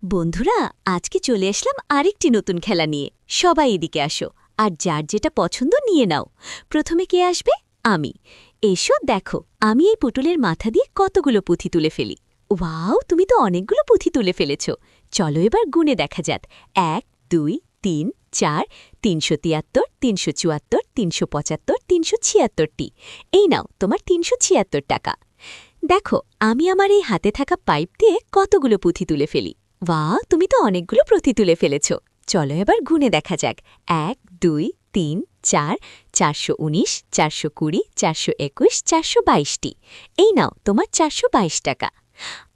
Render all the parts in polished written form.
বন্ধুরা, আজকে চলে আসলাম আরেকটি নতুন খেলা নিয়ে। সবাই এদিকে আসো, আর যার যেটা পছন্দ নিয়ে নাও। প্রথমে কে আসবে? আমি। এসো দেখো, আমি এই পুতুলের মাথা দিয়ে কতগুলো পুঁথি তুলে ফেলি। ওয়াও, তুমি তো অনেকগুলো পুঁথি তুলে ফেলেছ। চলো এবার গুণে দেখা যাক। 1 2 3 4 373 374 375 376টি। এই নাও তোমার 376 টাকা। দেখো, আমি আমার এই হাতে থাকা পাইপ দিয়ে কতগুলো পুঁথি তুলে ফেলি। বাহ, তুমি তো অনেকগুলো পুঁথি তুলে ফেলেছ। চলো এবার গুণে দেখা যাক। 1 2 3 4 419 420 421 422টি। এই নাও তোমার 422 টাকা।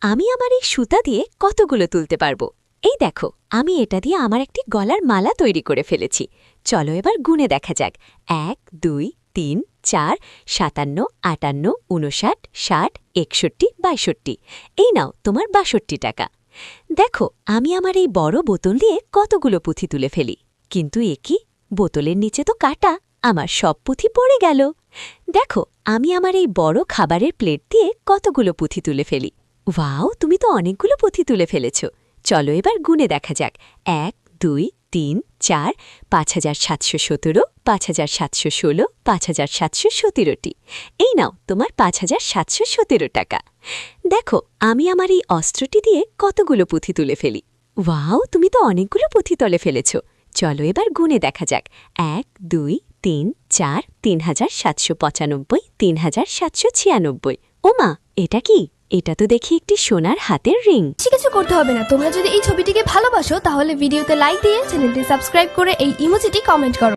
আমি আমার এই সুতা দিয়ে কতগুলো তুলতে পারবো? এই দেখো, আমি এটা দিয়ে আমার একটি গলার মালা তৈরি করে ফেলেছি। চলো এবার গুণে দেখা যাক। 1 2 3 4 57 58 59 60 61 62। এই নাও তোমার 62 টাকা। দেখো, আমি আমার এই বড় বোতল দিয়ে কতগুলো পুঁথি তুলে ফেলি। কিন্তু এ কি, বোতলের নিচে তো কাটা, আমার সব পুঁথি পড়ে গেল। দেখো, আমি আমার এই বড় খাবারের প্লেট দিয়ে কতগুলো পুঁথি তুলে ফেলি। ওয়াও, তুমি তো অনেকগুলো পুঁথি তুলে ফেলেছ। চলো এবার গুণে দেখা যাক। 1 2 3 4 5717 5716 5717টি। এই নাও তোমার 5717 টাকা। দেখো, আমি আমার এই অস্ত্রটি দিয়ে কতগুলো পুঁথি তুলে ফেলি। ওয়াও, তুমি তো অনেকগুলো পুঁথি তুলে ফেলেছ। চলো এবার গুণে দেখা যাক। 1 2 3 4 3795 3796। ওমা, এটা কি? এটা তো দেখি একটি সোনার হাতের রিং। কিছু করতে হবে না। তোমরা যদি এই ছবিটিকে ভালোবাসো তাহলে ভিডিওতে লাইক দিয়ে চ্যানেলটি সাবস্ক্রাইব করে এই ইমোজিটি কমেন্ট করো।